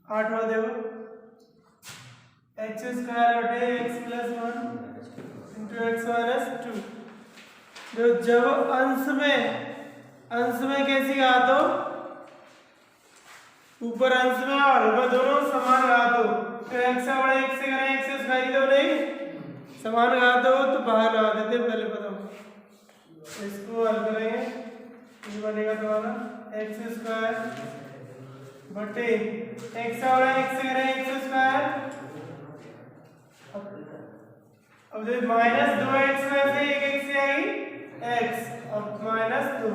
आठवां देखो x square बटे x plus one into x minus to. जो जब अंश में कैसी घात हो, ऊपर अंश में और ऊपर दोनों समान घात हो तो एक्स से बड़ा एक्स से करें एक्स स्क्वायर तो नहीं समान घात हो तो बाहर लगा देते पहले बताओ। इसको हल करेंगे ये बनेगा तुम्हारा एक्स स्क्वायर बटे एक्स से बड़ा एक्स से करें एक्स स्क्वायर। अब जो माइनस दो एक्स में से एक एक्स से आई एक्स और माइनस दो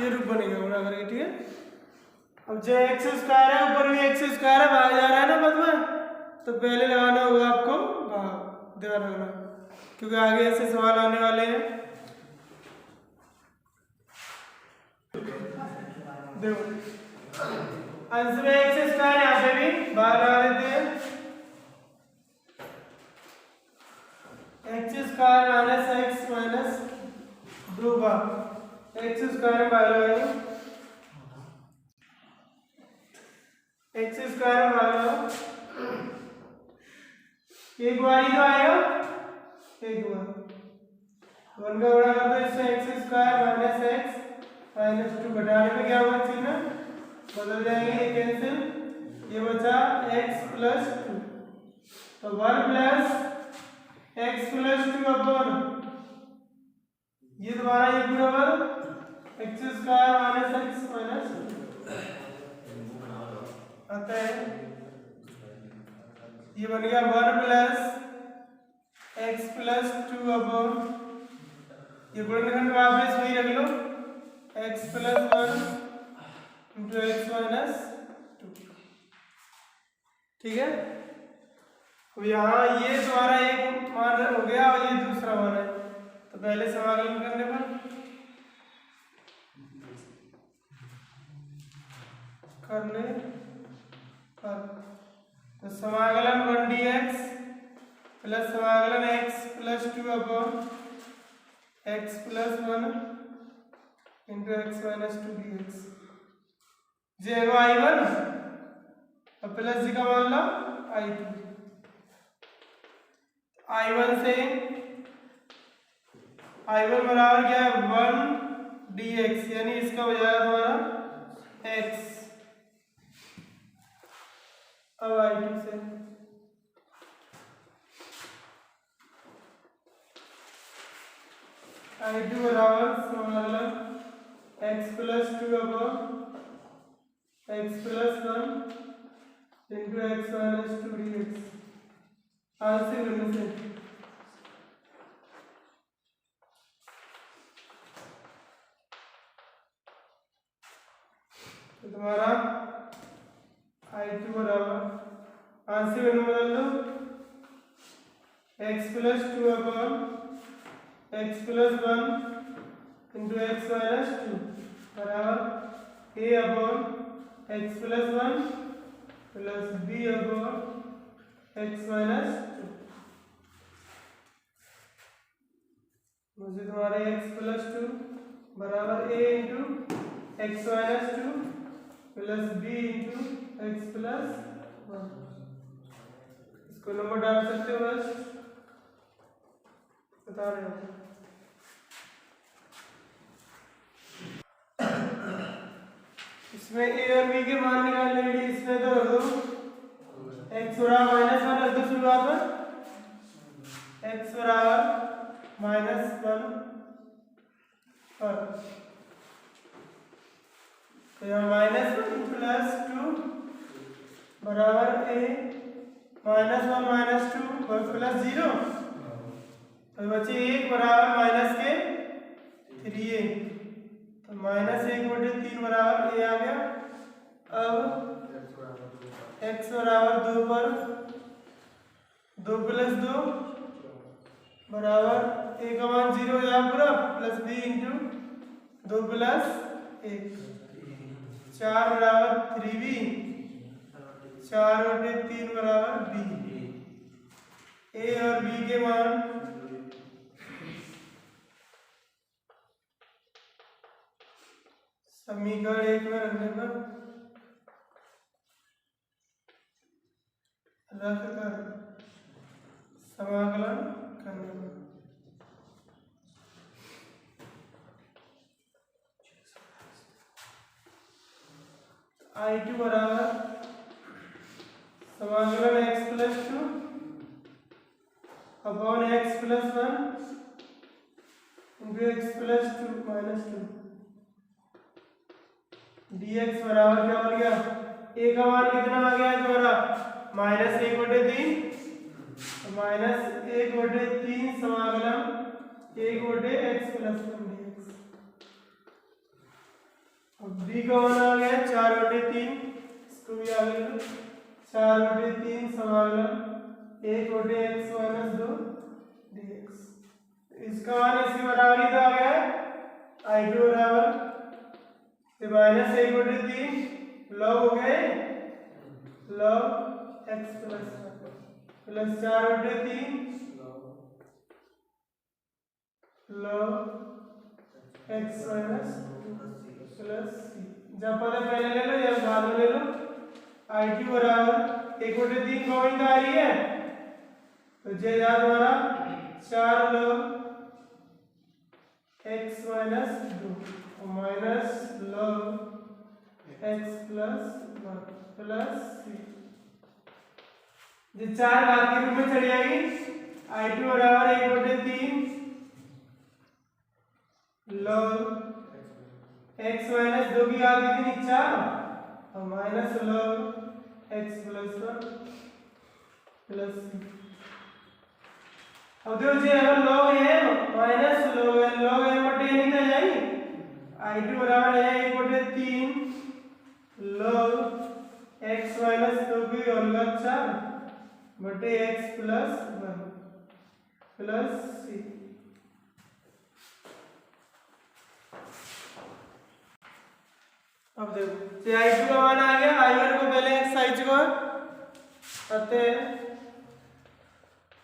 ये रूप बनेगा बना करके ठीक है। अब जो एक्स स्क्वायर है ऊपर भी एक्स स्क्वायर है बाहर जा रहा है ना पद में तो पहले लगाना होगा आपको बाहर ध्यान रखना क्योंकि आगे ऐसे सवाल आने वाले हैं। देखो अंश में एक्स स्क्वायर यहाँ पे भी बाहर लगा देते हैं x square minus x minus दो बार एक्स स्क्वायर बाहर लगाएंगे एक्स स्क्वायर बाहर एक बार ही तो आएगा एक बार वन का बड़ा कर दो इससे x square minus x minus to घटाने में क्या होगा चिन्ह बदल जाएंगे ये कैंसिल ये बचा एक्स प्लस टू तो one plus x plus two upon ये तुम्हारा ये पूरा वर्ग x square minus x minus आता है ये बन गया one plus x plus two upon ये गुणनखंड वापस वही रख लो x plus one into x minus two ठीक है। तो यहाँ ये तुम्हारा एक मान हो गया और ये दूसरा मान है तो पहले समाकलन करने पर तो समाकलन वन डी एक्स प्लस समाकलन x plus two upon x plus one into x minus two d x J है आई वन और प्लस जी का मान लो आई टू आई वन से आई वन बराबर क्या है वन डी एक्स यानी इसका हो जाएगा तुम्हारा एक्स अब आई टू से आई टू बराबर समाकलन x plus two upon x plus one into x minus two d x answer करने से तो तुम्हारा आई टू बराबर आंसर में बदल दो x plus two upon x plus one into x minus two बराबर A upon x plus one plus B upon x minus two मुझे तुम्हारे एक्स प्लस टू बराबर A into x minus two plus B into x plus one इसको number डाल सकते हो बस बता रहे हो। इसमें ए और बी के मान निकालने के लिए इसमें तो रख दो एक्स बराबर माइनस वन रख दो शुरुआत में एक्स बराबर माइनस वन पर तो यहाँ माइनस वन प्लस टू बराबर A minus one minus two plus zero तो बचे एक बराबर माइनस के थ्री ए तो माइनस एक बटे तीन बराबर ए आ गया। अब एक्स बराबर दो पर दो प्लस दो बराबर ए का मान जीरो हो जाएगा पूरा प्लस बी इंटू दो प्लस एक चार बराबर थ्री बी चार बटे तीन बराबर बी ए और बी के मान समीकरण एक में रखने पर रख कर समाकलन करने पर I2 बराबर समाकलन x plus 2 upon x plus 1 into x plus 2 minus 2 dx बराबर क्या हो गया? a का मान कितना आ गया है तुम्हारा? -1/3 माइनस 1/3 समाकलन 1/x प्लस 1 dx। अब b का मान आ गया 4/3, इसको भी आगे लो 4/3 समाकलन 1/x माइनस 2 dx। इसका मान इसके बराबर ही तो आ गया है I2 बराबर -1/3 log हो गए log x plus 4/3 log x minus plus c। जब पहले ले लो या बाद में ले लो। I2 बराबर 1/3 कॉमन तो आ रही है तो जे याद हमारा 4 log x minus 2 minus log x plus 1 plus c। ये 4 घात के रूप में चढ़ जाएगी। I2 बराबर 1/3 log x माइनस 2 की घात कितनी 4 और minus log x plus 1 plus c। अब देखो जी अगर log m minus log m बटे n निकल जाएगी। I2 बराबर है 1/3 log x माइनस 2 की होल का 4 बटे x प्लस 1 प्लस c। अब देखो जे I2 का मान आ गया। I1 को पहले x I को करते हैं।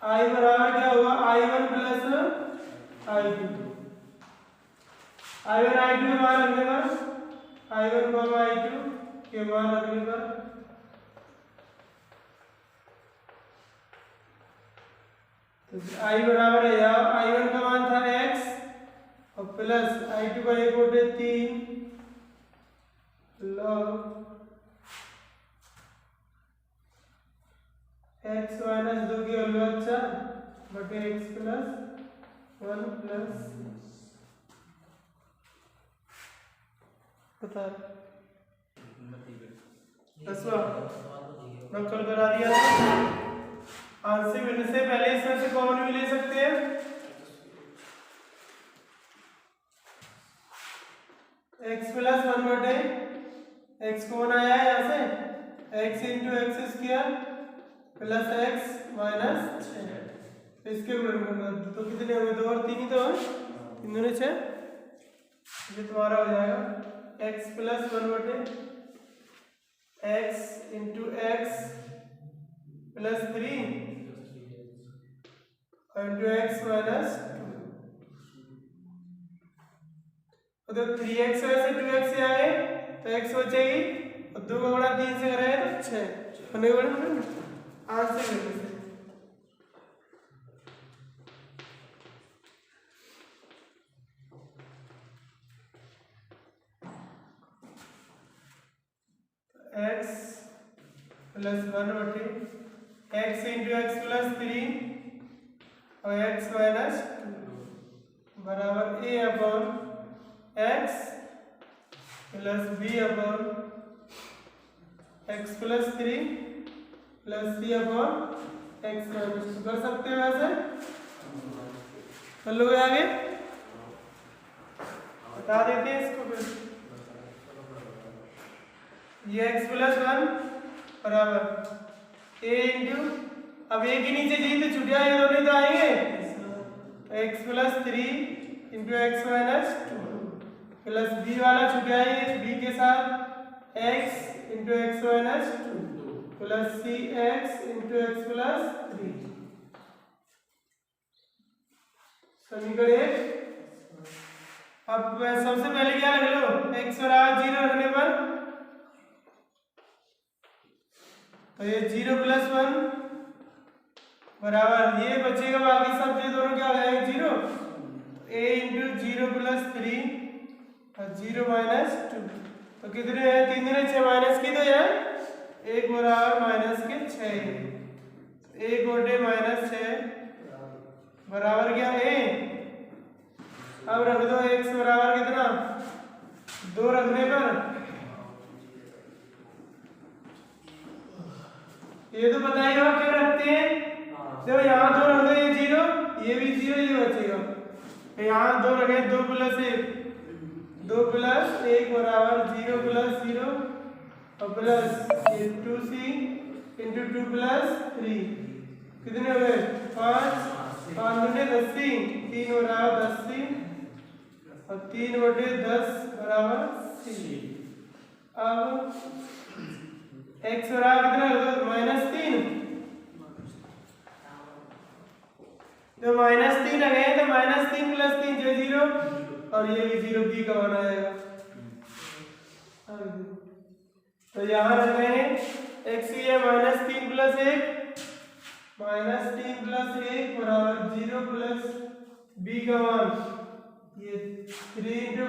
I बराबर क्या होगा I1 plus I2। I1 I2 के मान रखने पर I1 I2 के मान रखने पर तो I बराबर है या I1 का मान था x और प्लस I2 का 1/3 log x माइनस 2 की होल का 4 बटे x प्लस 1 प्लस बता दसवा नकल करा दिया। आंसर मिलने से पहले इसमें से कॉमन भी ले सकते हैं। x प्लस 1 बटे x कौन आया है यहाँ से x into x square plus x minus 6 इसके गुणन करना तो कितने होंगे 2 और 3 ही तो है 3 दूनी 6। ये तुम्हारा हो जाएगा x प्लस 1 बटे x into x plus 3 into x minus 2 तो 3x से 2x से आए तो x बचेगी और 2 का गुणा 3 से करें तो 6 होने का आंसर मिलेगा। x प्लस 1 बटे x इंटू एक्स प्लस 3 और x माइनस 2 बराबर a upon x plus b upon x plus 3 plus c upon x minus 2 कर सकते हैं वैसे कर लोगे आगे बता देते हैं इसको फिर। ये x प्लस 1 बराबर a इंटू अब a के नीचे जी तो छुटिया ये दोनों तो आएंगे x plus 3 into x minus 2 plus b वाला छुटिया ये b के साथ x into x minus 2 plus c x into x plus 3 समीकरण 1। अब सबसे पहले क्या रख लो x बराबर 0 रखने पर तो ये 0 प्लस 1 बराबर ये बचेगा, बाकी सब ये दोनों क्या हो जाएंगे 0, a इंटू 0 प्लस 3 और 0 माइनस 2, तो कितने हैं 3 दूनी 6 माइनस की, तो यार 1 बराबर माइनस के 6, 1 गोटे माइनस 6 बराबर क्या a। अब रख दो x बराबर कितना 2 रखने पर, ये तो बताइए आप क्यों रखते हैं। देखो यहाँ 2 रख दो, ये 0, ये भी 0, ये बचेगा, यहाँ 2 रखे 2 प्लस 1, 2 प्लस 1 बराबर 0 प्लस 0 और प्लस 2c इंटू 2 प्लस 3, कितने हो गए 5, 5 दूनी 10, 3 बराबर 10 और 3 बटे 10 बराबर c। अब x बराबर कितना हो गया -3, तो -3 आ गए, तो -3 प्लस 3 जो 0 और ये भी 0, b का मान आ जाएगा। तो यहाँ रख रहे हैं x ये -3 प्लस 1, -3 प्लस 1 बराबर 0 प्लस b का मान ये 3 इंटू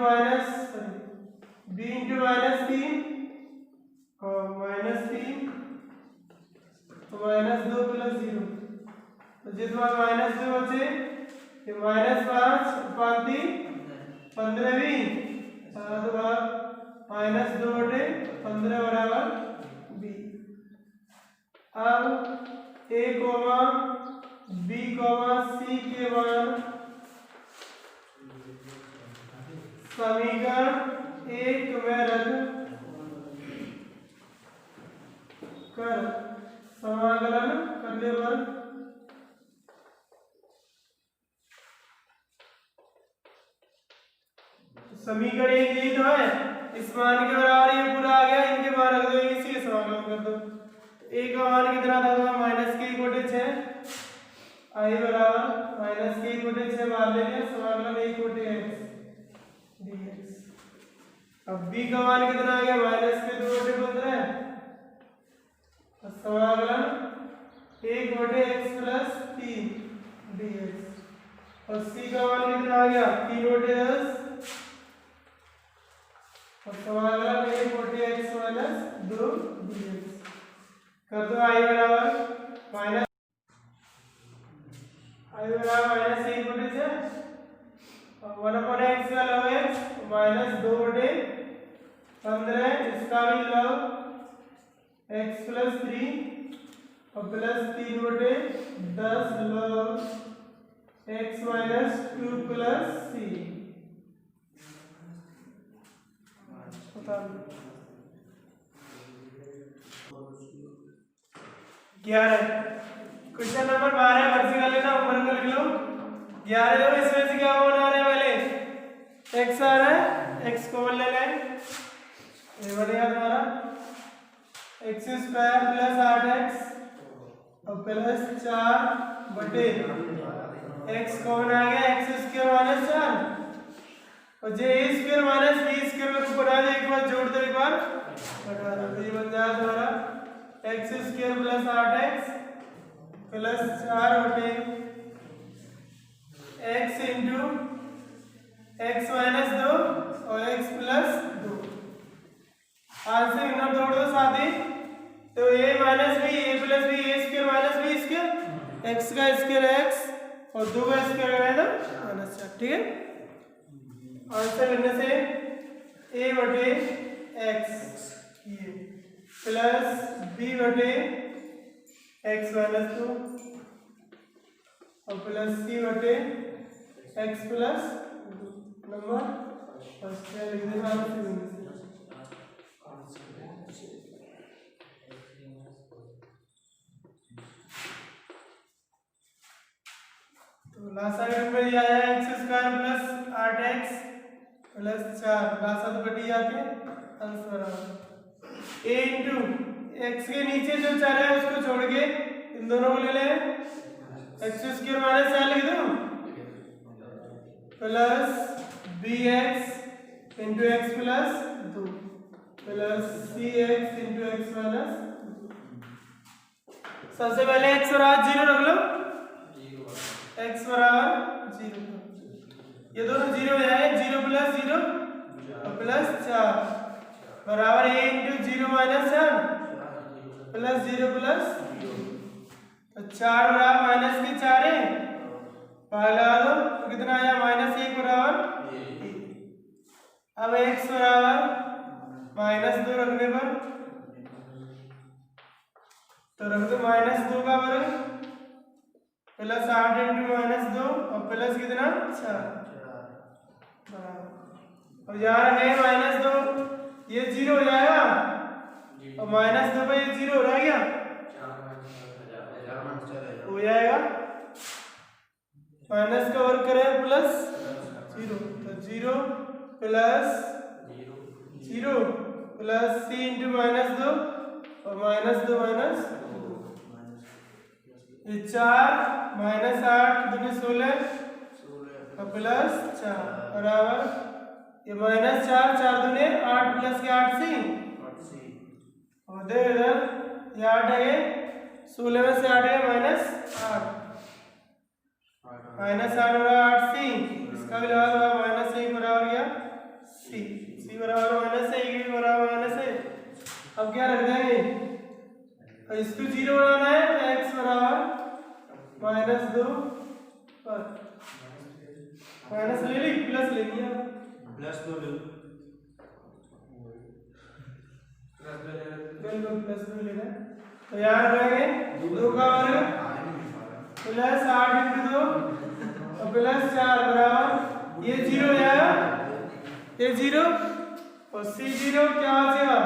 b इंटू -3 और -3 तो -2 प्लस 0, तो जिस बार -2 बचे ये -5 पाती 15 भी, तो बार -2 बटे 15 बराबर b। अब a comma b comma c के मान समीकरण 1 में रख कर समाकलन करने पर समीकरण 1 यही तो है, इस मान के बराबर ये पूरा आ गया, इनके मान रख दो, इसी के समाकलन कर दो। a का मान कितना था -k/6, i बराबर -k/6 मान ले लिया, समाकलन 1/x dx। अब b का मान कितना आ गया -k/2/15 और समाकलन 1/x प्लस 3 dx, और c का मान कितना आ गया 3/10 और समाकलन 1/x माइनस 2 dx। कर दो i बराबर -1/6 और 1/x का लव x -2/15, इसका भी लव x प्लस 3 और plus 3/10 love x minus 2 plus c। 11 question number 12 भर्ती कर लेना, ऊपर कर लो 11 जो इसमें से क्या होना है, पहले x आ रहा है, x को ले लें, ये बनेगा तुम्हारा x² प्लस 8x और प्लस 4 बटे x कौन आ गया x² माइनस 4 और जे a² माइनस b² में को बना दे, एक बार जोड़ दो, एक बार घटा दो, तो ये बन जाएगा तुम्हारा x² प्लस 8x प्लस 4 बटे x इंटू x माइनस 2 और x प्लस 2। आंसर इन्हें जोड़ दो साथ ही, तो a minus b, a plus b, a² minus b², x का स्क्वायर x और 2 का स्क्वायर है ना -4, ठीक है। आंसर करने से a बटे x ये प्लस b बटे x माइनस 2 और प्लस c बटे x प्लस 2 नंबर फर्स्ट है, लिख देना आंसर। तो लासागु में दिया है x² plus 8x plus 4, Lasa तो कटी जाके आंसर बराबर a इंटू x के नीचे जो 4 है उसको छोड़ के इन दोनों को ले लें, x² माइनस 4 लिख दो plus bx into x plus 2 plus cx into x minus 2 सबसे पहले x बराबर 0 रख लो, x बराबर 0, ये दोनों 0 हो जाएंगे, 0 प्लस 0 और प्लस 4 बराबर a into 0 minus 4 plus 0 plus, तो 4 बराबर माइनस के 4 है, भाग लगा दो तो कितना आया -1 बराबर 1। अब x बराबर -2 रखने पर तो रख दो -2 का वर्ग प्लस 8 इंटू -2 और प्लस कितना 4 और यहाँ है -2, ये 0 हो जाएगा और -2 पे ये 0 रह गया, हो जाएगा माइनस का वर्ग करें प्लस 0, तो 0 प्लस 0 प्लस c इंटू -2 और -2 माइनस ये 4 -8 दूनी 16 और प्लस 4 बराबर ये -4 4 दूनी 8 प्लस के 8 सी और दे इधर ये 8 है, ये 16 में से 8 है -8 -8 बराबर 8 सी, इसका भी लगा दो -1 बराबर गया सी, सी बराबर -1 भी बराबर -1। अब क्या रख देंगे, और इसको 0 बनाना है तो x बराबर -2 पर माइनस ले ली प्लस ले लिया, +2 ले लो, बिल्कुल +2 ले लें, तो यहाँ रहेंगे 2 का वर्ग प्लस 8 इंटू 2 और प्लस 4 बराबर ये 0 हो जाएगा, ये 0 और c0 क्या हो जाएगा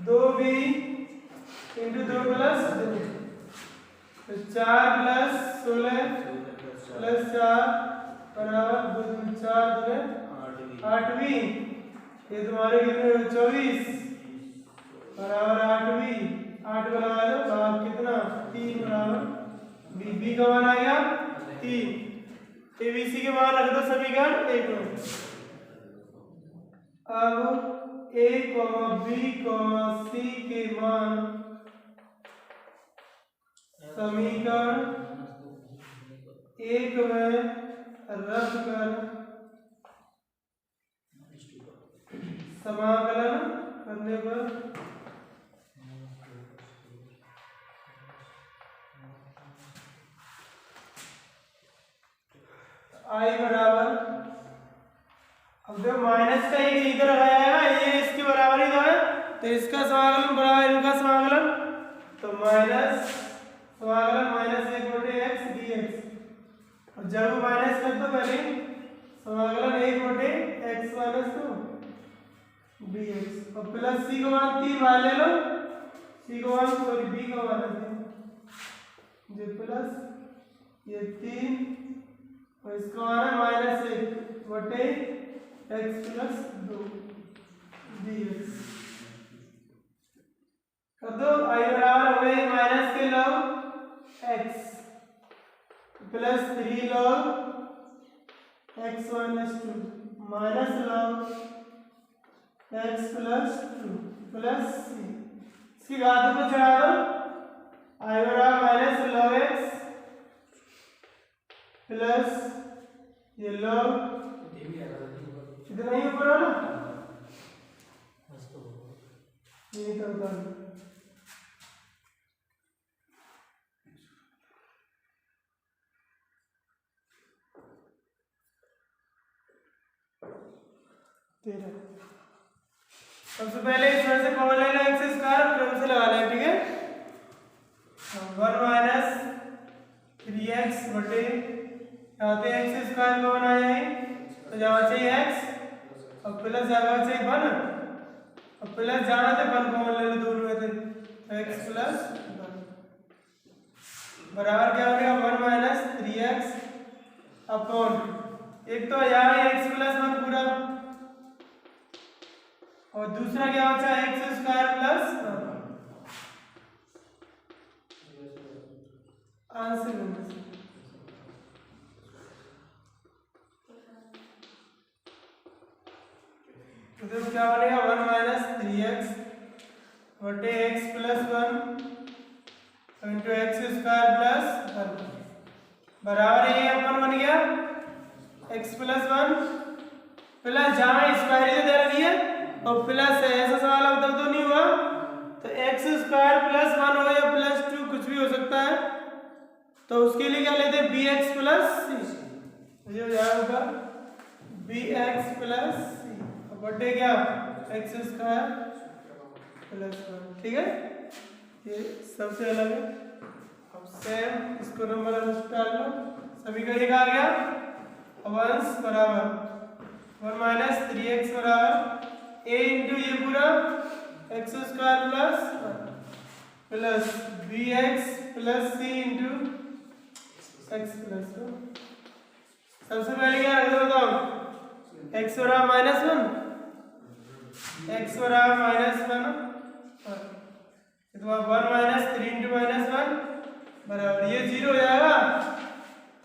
2b इंटू 2 प्लस 2, तो 4 प्लस 16 प्लस 4 बराबर 4 दूने 8वीं, ये तुम्हारे कितने 24 बराबर 8वीं, 8 बराबर भाग कितना 3 बराबर b का मान आ गया 3, abc के मान रख दो समीकरण 1 में। अब a, b, c के मान समीकरण 1 में रख कर समाकलन करने पर i बराबर, अब जब माइनस का एक इधर आएगा ये इसके बराबर ही है तो इसका समाकलन बराबर इनका समाकलन, तो माइनस समाकलन -1/x dx, और जब माइनस कर दो पहले समाकलन 1/x - 2 dx और प्लस c का मान 3 बाहर ले लो, c का मान सॉरी b का मान है जो प्लस ये 3 और इसका मान है -1/x + 2 dx कर दो, i बराबर हो गई माइनस के log x plus 3 log x - 2 minus log x + 2 plus c, इसकी घात को चढ़ा दो, i बराबर -log x प्लस ये log इतना ही ऊपर वाला ये तो होगा सबसे पहले इसमें से कॉमन ले लो x स्क्वायर क्रम से लगा लें, ठीक है 1 - 3x बटे यहाँ पे x स्क्वायर कॉमन आ जाए तो जहाँ चाहिए x और प्लस जहाँ चाहिए 1 और प्लस जाना तो 1 कॉमन ले लो दोनों में थे तो x + 1 बराबर क्या हो गया 1 - 3x अपॉन एक तो यहाँ x + 1 पूरा और दूसरा क्या होता है x स्क्वायर प्लस आंसर तो क्या बनेगा 1 - 3x बटे x + 1 और इंटू एक्स स्क्वायर प्लस 1 बराबर ये अपन बन गया एक्स प्लस 1 प्लस जहाँ स्क्वायर ही दे रखी है और प्लस है, ऐसा सवाल अब तक तो नहीं हुआ। तो एक्स स्क्वायर प्लस 1 हो या प्लस 2 कुछ भी हो सकता है, तो उसके लिए क्या लेते हैं बी एक्स प्लस सी, ये हो जाएगा बी एक्स प्लस सी बटे क्या एक्स स्क्वायर प्लस 1। ठीक है, ये सबसे अलग है। अब सेम इसको नंबर डाल लो, समीकरण आ गया वंश बराबर 1 माइनस 3x बराबर a इंटू ये पूरा x square plus B x plus C into x plus 1। सबसे पहले क्या रख दो बताओ, एक्स बराबर माइनस 1 एक्स बराबर माइनस 1 तो 1 माइनस 3 इंटू माइनस 1 बराबर ये 0 हो जाएगा,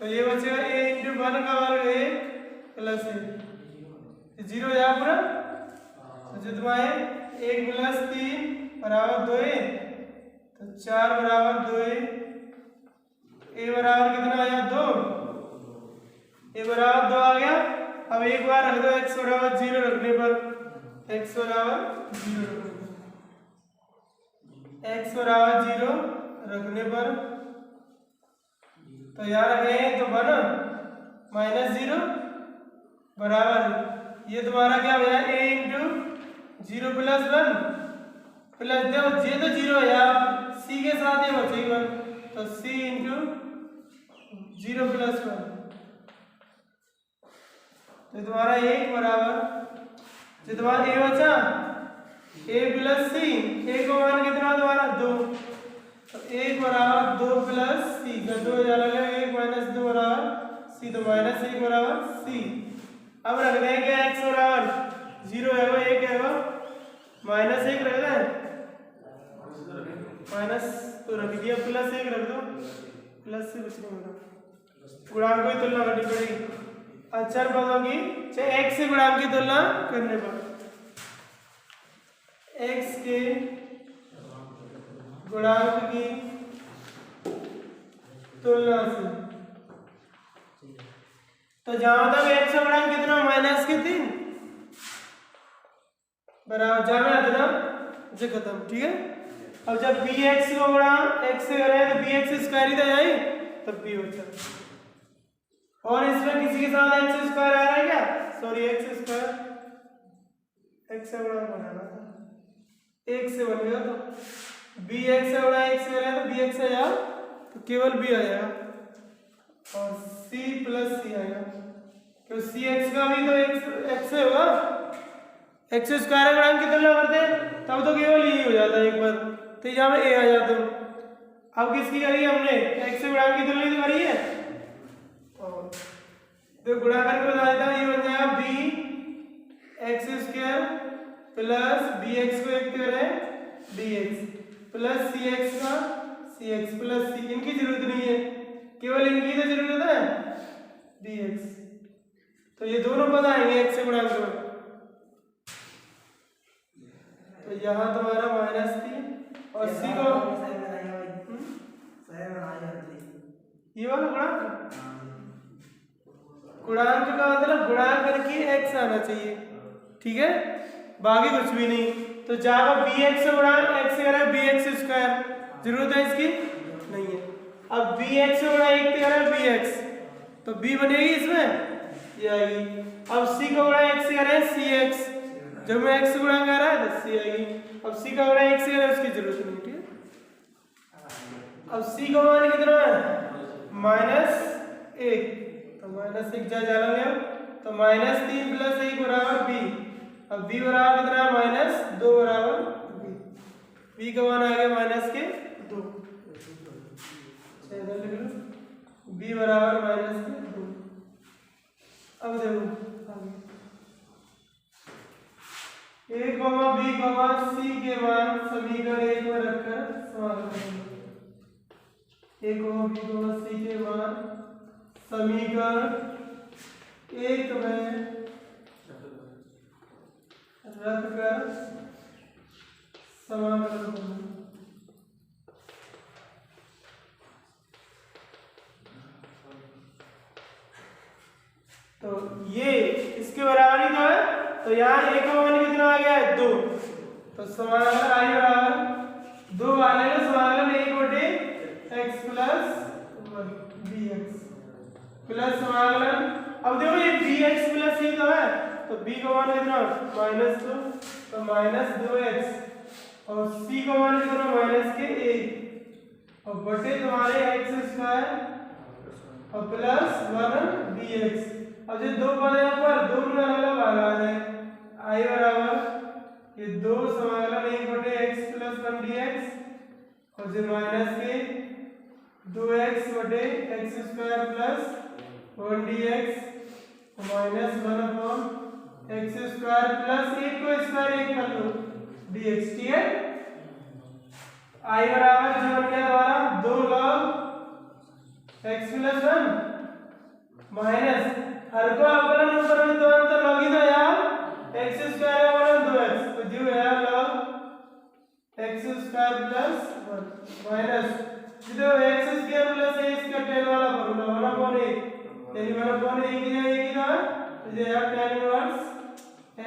तो ये बचेगा a इंटू 1 का वर्ग a प्लस a, 0 हो जाएगा पूरा। तो जो तुम्हारे 1 प्लस 3 बराबर 2a, तो 4 बराबर 2a, a बराबर कितना आया 2, a बराबर 2 आ गया। अब एक बार रख दो x बराबर 0 रखने पर, x बराबर 0 x बराबर 0 रखने पर तो यहाँ रखें तो 1 माइनस 0 बराबर ये तुम्हारा क्या हो जाएगा a इंटू 0 प्लस 1 प्लस देखो ये तो 0 है यार, c के साथ ये बचेगा तो c इंटू 0 प्लस 1 तो तुम्हारा 1 बराबर जो तुम्हारा a बचा a प्लस c, a को मान कितना तुम्हारा 2, तो 1 बराबर 2 प्लस c का 2 जाएगा 1 माइनस 2 बराबर c, तो माइनस 1 बराबर c। अब रख देंगे क्या x बराबर 0 है वो 1 है वो माइनस 1 रख दें, माइनस तो रख दिया प्लस 1 रख दो, प्लस से कुछ नहीं होगा, गुणांक की तुलना करनी पड़ेगी अचर पदों की, चाहे x से गुणांक की तुलना करने पर x के गुणांक की तुलना से, तो जहां तक x का गुणांक कितना माइनस के 3 बराबर जाना इतना से खत्म। ठीक है, अब जब bx को गुणांक x से करें तो bx स्क्वायर ही तो जाए तब b होता है, और इसमें किसी के साथ x स्क्वायर आ रहा है क्या, सॉरी x स्क्वायर x से गुणा बनाना था, एक से बन गया तो bx से गुणा x से करें तो bx आ जाएगा तो केवल b आ जाएगा और c प्लस c आएगा, क्योंकि cx का भी तो x से होगा, x स्क्वायर गुणांक की तुलना करते हैं तब तो केवल यही हो जाता है एक बार, तो यहाँ में a आ जाता है। अब किसकी करी हमने x से गुणांक की तुलना करी है, तो गुणा करके बता देता हूँ, ये बन जाएगा b x square plus B x को एक करें dx प्लस सी एक्स का सी एक्स प्लस सी, इनकी जरूरत नहीं है, केवल इनकी तो जरूरत है dx, तो ये दोनों पद आएंगे x से गुणा करो, तो यहाँ तुम्हारा माइनस 3 और c को ये वाला गुणांक का मतलब गुणांक करके x आना चाहिए। ठीक है, बाकी कुछ भी नहीं, तो जाएगा bx से गुणा x से करें bx स्क्वायर, जरूरत है इसकी नहीं है। अब bx से गुणा 1 से करें bx, तो b बनेगी इसमें ये आएगी। अब c का गुणा x से करें cx, जब मैं x से गुणा कर रहा है तो c आएगी। अब c का गुणा 1 से करें उसकी जरूरत नहीं। ठीक है, अब c का मान कितना है -1, तो -1 जा लेंगे, तो -3 प्लस 1 बराबर b, अब b बराबर कितना है -2 बराबर b का मान आ गया -2, b बराबर -2। अब देखो a, b, c के मान समीकरण 1 में रखकर समाधान करेंगे। a, b, c के मान समीकरण 1 में रखकर समाकलन करना। तो ये इसके बराबर ही तो है, तो यहाँ a का मान कितना आ गया है 2, तो समाकलन i बराबर 2 वाले में समाकलन 1/x प्लस 1 dx प्लस समाकलन, अब देखो ये bx प्लस ये तो है, तो b का मान कितना -2, तो -2x और c का मान कितना -1 और बटे तुम्हारे x² और प्लस 1 dx। अब ये दो पद है ऊपर, दोनों अलग भाग आ जाए, i बराबर ये 2 समाकलन 1/x प्लस 1 dx और जो माइनस के 2x बटे x² plus 1 dx minus 1/x² plus 1 को स्क्वायर 1 कर लो dx, ठीक है। i बराबर जो बन गया हमारा 2 log x प्लस 1 माइनस हर को अवकलन ऊपर में 2 अंतर log ही तो यहाँ x² अवकलन 2x, तो जो है log x² प्लस 1 माइनस जो x² प्लस a इसका tan वाला फॉर्मूला 1/8 यानी 1/8 ही था, तो ये है tan inverse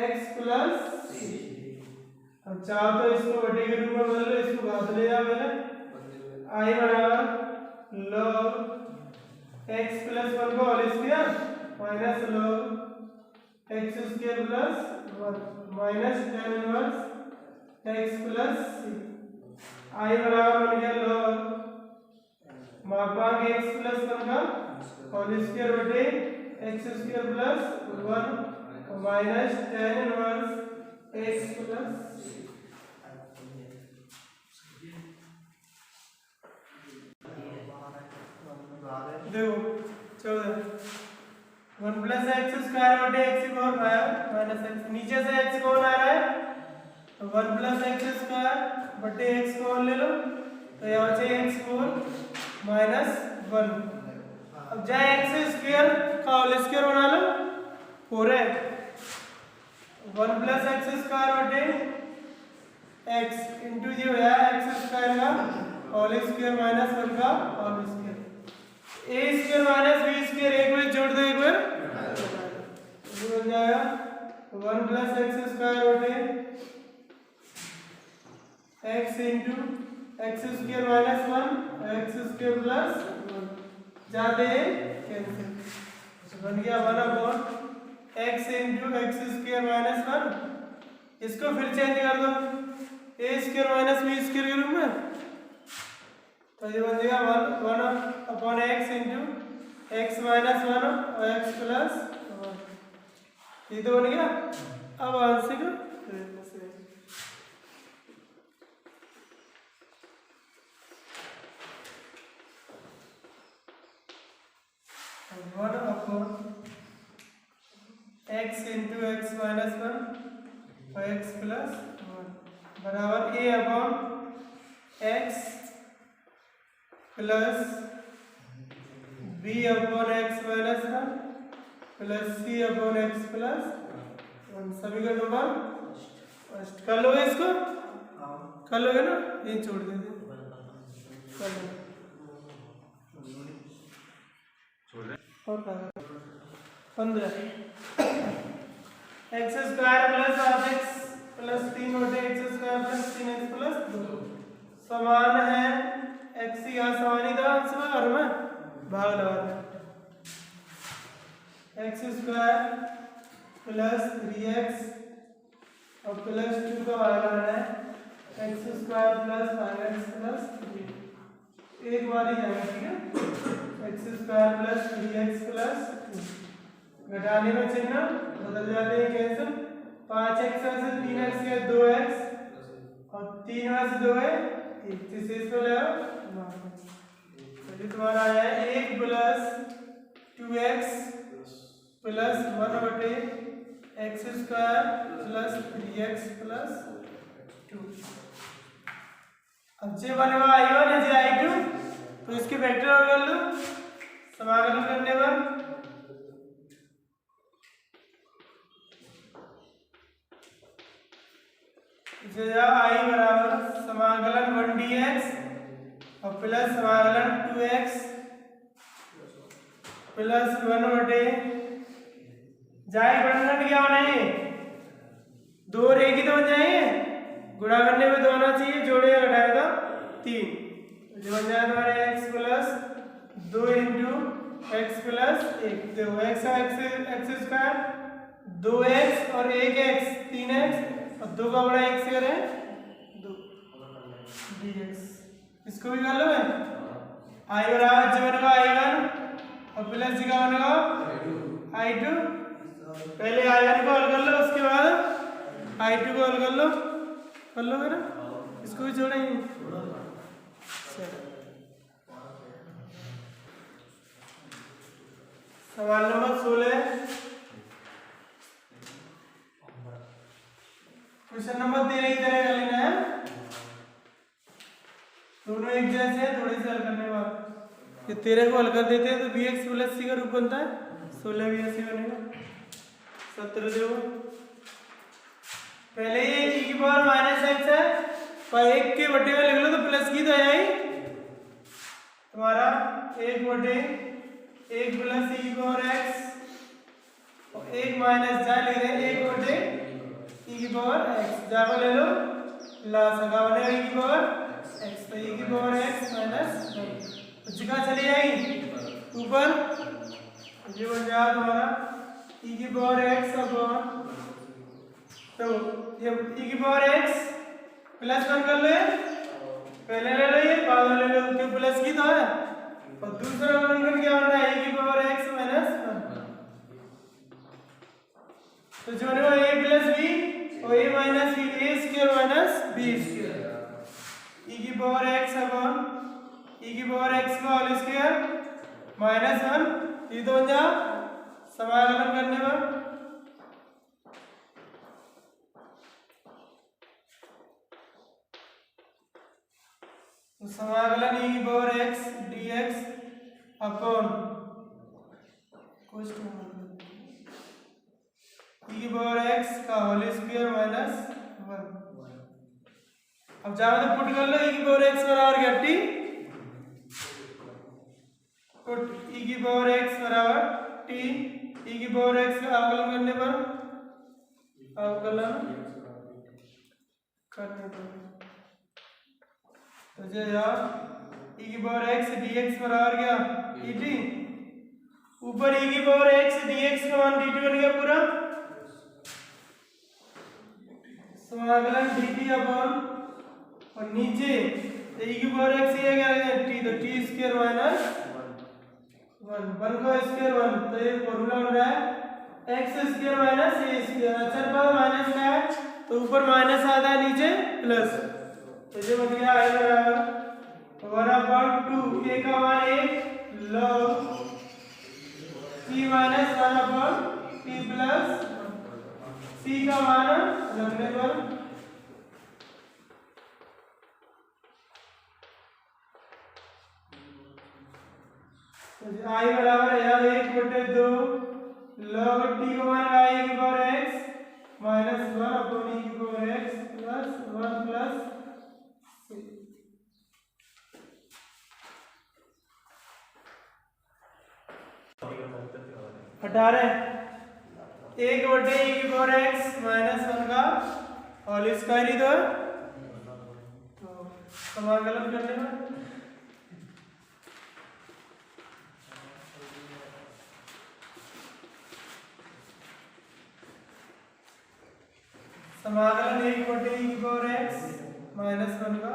x plus c। अब चाहो तो इसको बटे के रूप में बदल लो, इसको घात ले जाओ पहले, i बराबर log x प्लस 1 को whole square minus log x² plus 1 minus tan inverse x plus c। i बराबर बन गया log मापांक x प्लस 1 का होल स्क्वायर बटे x² plus 1 minus tan inverse x plus c। देखो 14 1 प्लस x स्क्वायर बटे x को आया माइनस x, नीचे से x कौन आ रहा है, तो 1 प्लस x स्क्वायर बटे x को ले लो, तो यहाँ से x4 माइनस 1। अब जाए x स्क्वायर का होल स्क्वायर बना लो 4x 1 प्लस x स्क्वायर बटे x इंटू जो है x स्क्वायर का होल स्क्वायर माइनस 1 का whole square, a square minus b square एक बार जोड़ दो, एक बार बन जाएगा 1 प्लस x स्क्वायर बटे x into x square minus 1 x square plus 1 जाते हैं कैंसिल, बन गया 1/x into x square minus 1। इसको फिर चेंज कर दो a square minus b square के रूप में, तो ये बन जाएगा 1/x इंटू x माइनस 1 और x प्लस 1, ये तो बन गया। अब आंसर को 1/x इंटू x माइनस 1 और x प्लस 1 बराबर a/x plus b/x minus 1 plus c/x plus 1 सभी का नंबर फर्स्ट कर लोगे, इसको कर लोगे ना, ये छोड़ देते कर लो और 15 x square plus 8x plus 3 बटे x square plus 3x plus 2 समान है x यहाँ समान ही था अंश में और में भाग लगाना है, x स्क्वायर प्लस 3x और प्लस 2 का भाग लगाना है x square plus 5x plus 3 एक बार ही जाएगा, ठीक है। x square plus 3x plus 2 घटाने में चिन्ह बदल जाते हैं कैंसिल, 5x से 3x है 2x और 3 में से 2 है 1, शेष को ले आओ, तो तुम्हारा आया है 1 प्लस 2x प्लस 1 बटे x square plus 3x plus 2। अब जे बनेगा i1 है जे i2, तो इसके वेक्टर कर लो समाकलन करने पर, इसे जाओ i बराबर समाकलन 1 dx और प्लस समाकलन 2x प्लस 1 बटे जाए गुणनखंड क्या होना है, दो और एक ही तो बन जाएंगे, गुणा करने में दो आना चाहिए, जोड़े घटाए तो 3, जो बन जाए तुम्हारे x plus 2 into x plus 1, देखो एक्स स्क्वायर 2x और 1x 3x और 2 का बड़ा 1 से करें 2 dx, इसको भी कर लो है i बराबर जो बनेगा i1 और प्लस जी का बनेगा i2, पहले i1 को हल कर लो उसके बाद i2 को हल कर लो ना, इसको भी जोड़ेंगे। सवाल नंबर 16, क्वेश्चन नंबर 13 की तरह कर लेना है, दोनों एक जैसे हैं, थोड़ी सी हल करने के बाद ये 13 को हल कर देते हैं तो bx प्लस c का रूप बनता है 16 भी ऐसे बनेगा 17 देखो, पहले ये e की पावर माइनस एक्स है पर 1 के बटे में लिख लो तो प्लस की तो है ही तुम्हारा 1 बटे 1 प्लस e की पावर x और 1 माइनस जा ले रहे 1 बटे e की पावर x, जाको ले लो ला सका बनेगा e की पावर x, तो e की पावर x माइनस जगह चली जाएगी ऊपर, ये बन जाएगा तुम्हारा e की पावर x अपॉन, तो ये e की पावर x प्लस 1 कर लो, पहले ले लो ये बाद में ले लो क्यों प्लस की तो है, और दूसरा गुणनखंड क्या बन रहा है e की पावर x माइनस 1, तो जो है a प्लस b और a minus b a square minus b square e की पावर x अपॉन e की पावर x का होल स्क्वायर माइनस 1, ये तो बन जा समाकलन करने पर तो समाकलन e की पावर x dx अपॉन कुछ e की पावर x का होल स्क्वायर माइनस 1, अब जाओ तो पुट कर लो e की पावर x बराबर क्या t, पुट e की पावर x बराबर t, e की पावर x का अवकलन करने पर तो जो यार e की पावर x dx बराबर क्या dt, ऊपर e की पावर x dx का मान dt बन गया पूरा, समाकलन dt अपॉन और नीचे e की पावर x ये क्या है t, तो t स्क्वायर माइनस 1 का स्क्वायर 1, तो ये फॉर्मूला बन रहा है x square minus a square, अचर पर माइनस का है तो ऊपर माइनस आता है नीचे प्लस, तो ये बन गया i बराबर 1/2 a का मान 1 log t minus 1/t plus c का मान लगने पर i बराबर है 1/2 log t को मान i की power x minus 1 upon e की power x plus 1 plus c, हटा रहे 1/e की पावर x माइनस 1 का होल स्क्वायर ही तो समाकलन करने में समाकलन 1/e की पावर x माइनस 1 का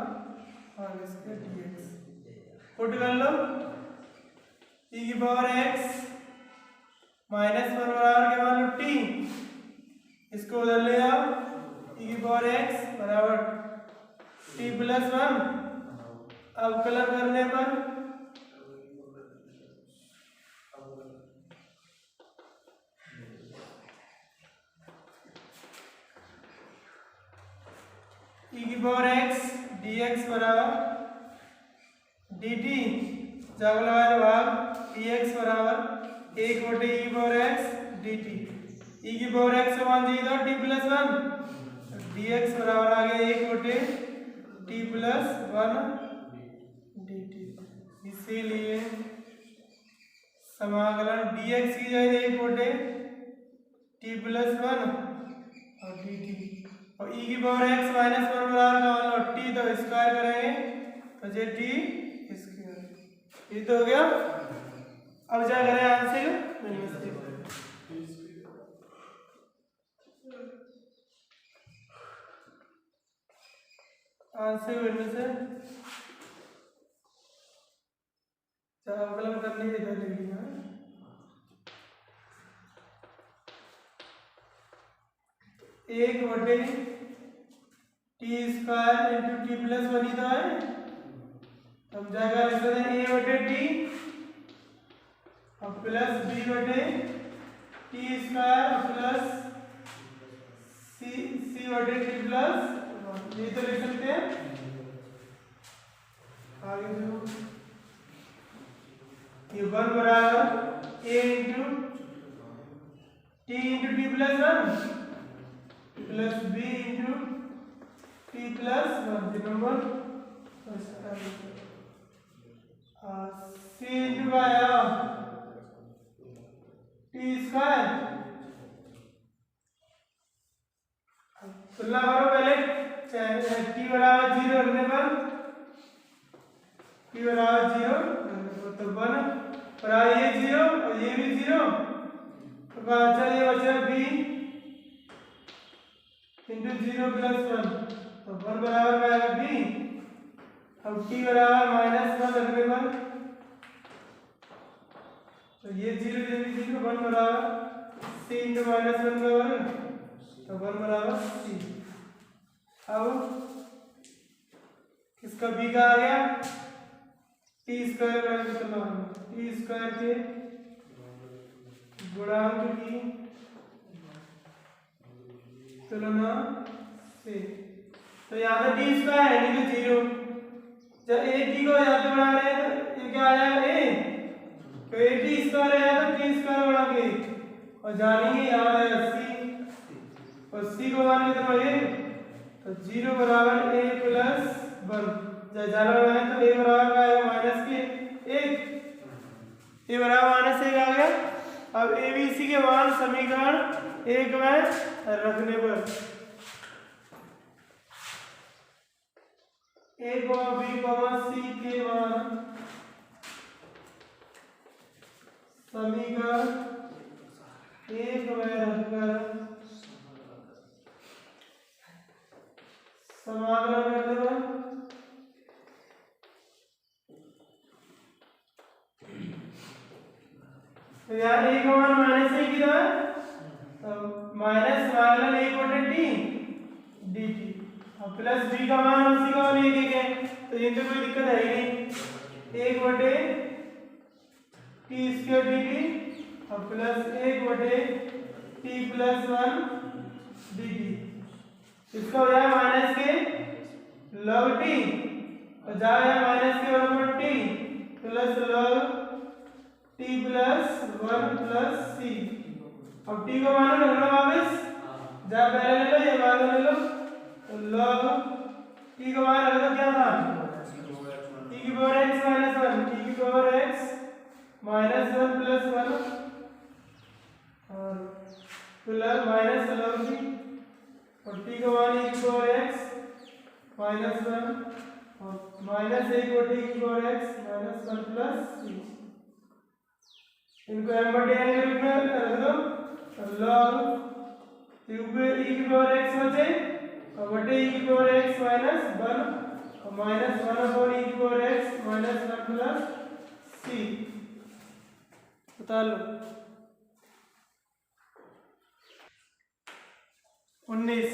होल स्क्वायर dx, पुट कर लो e की पावर x माइनस 1 बराबर क्या मान लो t, इसको उधर ले आओ e की पावर x बराबर t प्लस 1, अवकलन करने पर e की पावर x dx बराबर dt, जब लगाए भाग dx बराबर 1/e की पावर x dt, e की पावर x का मान चाहिए था t प्लस 1, dx बराबर आ गया 1/t प्लस 1 dt, इसीलिए समाकलन dx की जगह 1/t टी प्लस वन और डी टी, और ई की पावर एक्स माइनस वन बराबर टी, तो स्क्वायर करेंगे तो जे टी स्क्वायर, ये तो हो गया। अब क्या करें आंसर बनने से अवकलन करने की इधर लिखी है, एक बटे t square into t plus one ही तो है। हम जाएगा लिख सकते हैं ए बटे टी और प्लस बी बटे टी स्क्वायर प्लस सी बटे टी प्लस, ये तो लिख सकते हैं। आगे जो ये वन बराबर A into t plus one plus B into t plus one, number C into t square, तुलना करो पहले टी बराबर जीरो रखने पर, टी बराबर जीरो तो वन बराबर ये जीरो और ये भी जीरो, तो चलिए बचा b into zero plus one, तो वन बराबर आएगा बी। अब टी बराबर माइनस वन रखने पर, तो ये जीरो ये भी जीरो, वन बराबर सी इंटू माइनस वन का वर्ग, तो वन बराबर सी। अब किसका बी का आ गया, टी स्क्वायर का तुलना, टी स्क्वायर के गुणांक की तुलना से, तो यहाँ पे टी स्क्वायर है नहीं तो जीरो, जब ए टी को यहाँ पे बढ़ा रहे हैं तो ये क्या आ जाएगा ए, तो ए टी स्क्वायर है तो टी स्क्वायर बढ़ा के, और जानेंगे यहाँ है 80 और सी को मान कितना ये, तो जीरो बराबर ए प्लस वन, जब जाना है तो ए बराबर आएगा माइनस के एक, ए बराबर माइनस एक आ गया। अब ए बी सी के मान समीकरण एक में रखने पर ए बी सी के मान समीकरण एक में रखकर समाकलन करने पर तो यार एक मान माइनस एक कितना है, तो माइनस समाकलन एक बटे टी डी टी, और प्लस बी का मान उसी का मान एक है, तो इनमें कोई दिक्कत है ही नहीं, एक बटे टी स्क्वायर डी टी और प्लस एक बटे T plus one D T, इसका हो जाए माइनस के लॉग टी, और जाए माइनस के बराबर t plus log t plus one plus C. अब टी को मान रखना वापस, जा पहले ले लो ये बाद ले लो, तो log टी को मान रखो तो क्या था टी की power x minus one, t की power x minus one plus one और प्लस माइनस log टी, और टी को मान e की पावर x माइनस वन और माइनस एक और टी की power x minus one plus C, इनको m बटे n के रूप में रख दो, log e की पावर x बचे और बटे e की पावर x माइनस वन और माइनस वन अपॉन e की power x minus one plus C, बता लो 19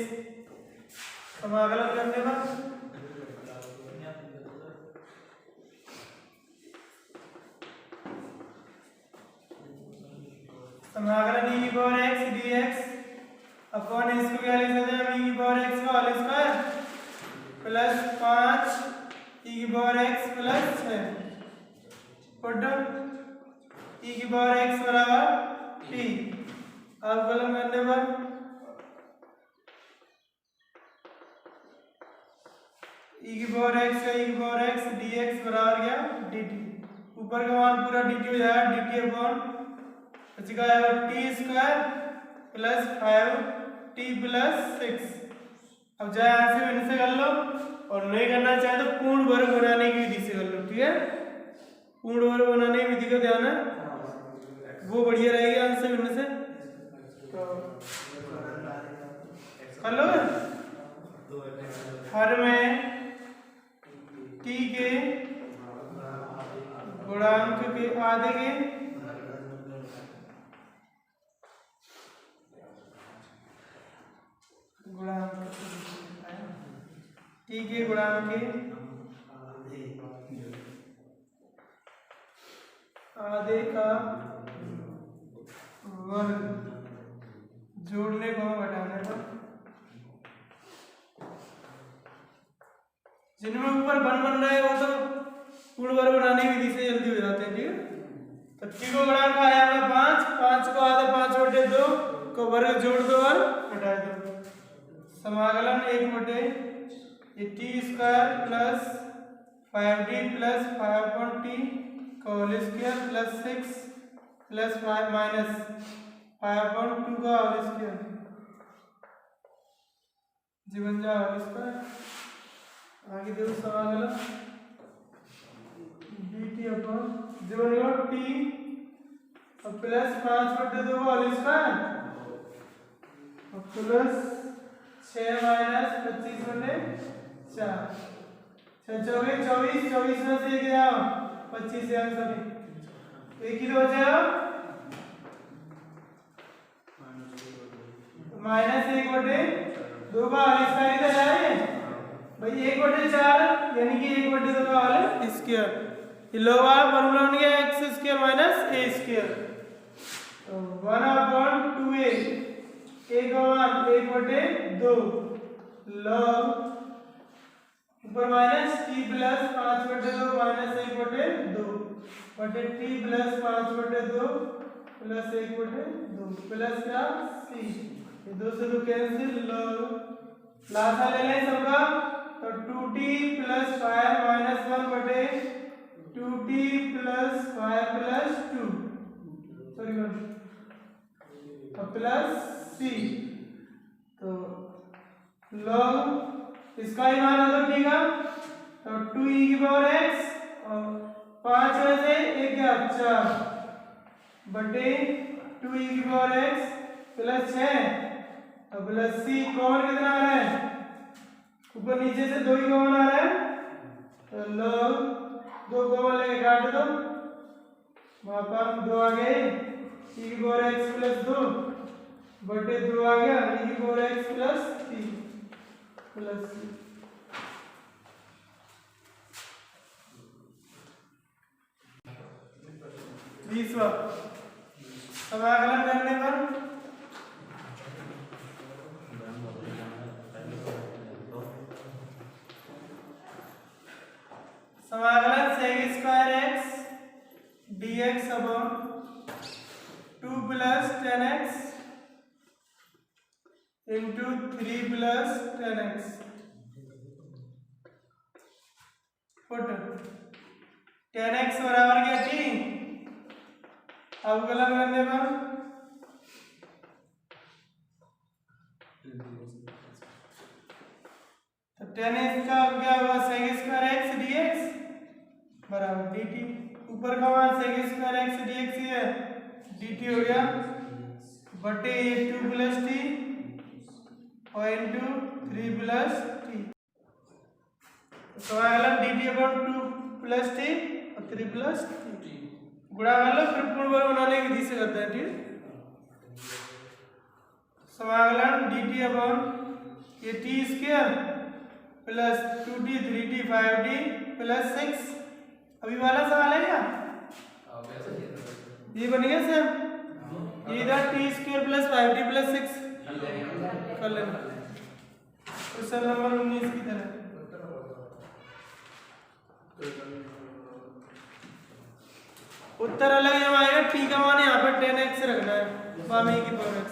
समाकलन करने पर समाकलन e की पावर x dx अपॉन इसको क्या लिख सकते हैं हम, e की पावर x का होल स्क्वायर प्लस 5 e की power x plus 6 put e की पावर x बराबर t, अवकलन करने पर e की पावर x का e की पावर x dx बराबर क्या dt, ऊपर का मान पूरा dt हो जाएगा dt अपॉन बचेगा T square plus 5t plus 6। अब चाहे यहाँ से इनसे कर लो और नहीं करना चाहे तो पूर्ण वर्ग बनाने की विधि से कर लो, ठीक है। पूर्ण वर्ग बनाने की विधि का ध्यान है, वो बढ़िया रहेगी आंसर इनमें से। तो कर लो हर में t के गुणांक के आधे के गुणांक t के गुणांक के आधे का वर्ग जोड़ने को घटाने को, जिनमें ऊपर बन रहा है वो तो पूर्ण वर्ग बनाने की विधि से जल्दी हो जाते हैं, ठीक है। तो t को गुणांक आया है 5, 5 को आधा 5/2 को वर्ग जोड़ दो और घटा दो। समाकलन 1/, ये t square plus 5d plus 5/t का whole square plus 6 plus 5 minus 5/2 का होल स्क्वायर जीवन जा होल स्क्वायर। आगे देखो समाकलन dt अपन जीवन को t और प्लस 5/2 का होल स्क्वायर और प्लस 6 माइनस 25/4, 24 24 में से गया 25 से आंसर एक ही तो बचा माइनस 1/2 का होल स्क्वायर इधर जाए भाई 1/4 यानी कि 1/2 का होल स्क्वायर। ये लोग वाला फॉर्मूला बन गया x square minus a square. तो 1/2a a का मान 1/2 log ऊपर माइनस t प्लस 5/2 माइनस 1/2 बटे t प्लस 5/2 प्लस 1/2 प्लस क्या c, ये 2 से 2 कैंसिल, log लासा ले लें सबका। तो 2t प्लस 5 माइनस 1 बटे 2t plus 5 plus 2 sorry plus c। तो log इसका ही मान होगा ठीक है। तो 2e की पावर x और 5 में से 1 क्या 4 बटे 2e की पावर x प्लस 6 और प्लस c। कॉमन कितना आ रहा है ऊपर नीचे से 2 ही कॉमन आ रहा है। तो log 2 कॉमन लेके काट दो, वहां पर 2 आ गए e की पावर x प्लस 2 बटे 2 आ गया e की पावर x प्लस 3 प्लस 20वां समाकलन करने पर समाकलन sec square x dx upon 2 plus 10x into 3 plus 10x put 10x बराबर क्या t अवकलन करने पर तो 10x का क्या हुआ sec स्क्वायर x dx बराबर dt। ऊपर का मान sec स्क्वायर x dx ही है dt हो गया बटे 2 प्लस t और इंटू 3 प्लस t। तो अगला dt अपॉन 2 प्लस t और 3 प्लस t गुणा कर लो फिर पूर्ण वर्ग बनाने की विधि से करते हैं, ठीक। समाकलन dt अपॉन ये t square plus 2t 3t 5t plus 6। अभी वाला सवाल है क्या ये बन गया सेम, ये इधर t square plus 5t plus 6 कर लेना क्वेश्चन नंबर 19 की तरह। उत्तर अलग जब आएगा t का मान यहाँ पर 10x रखना है, की पावर x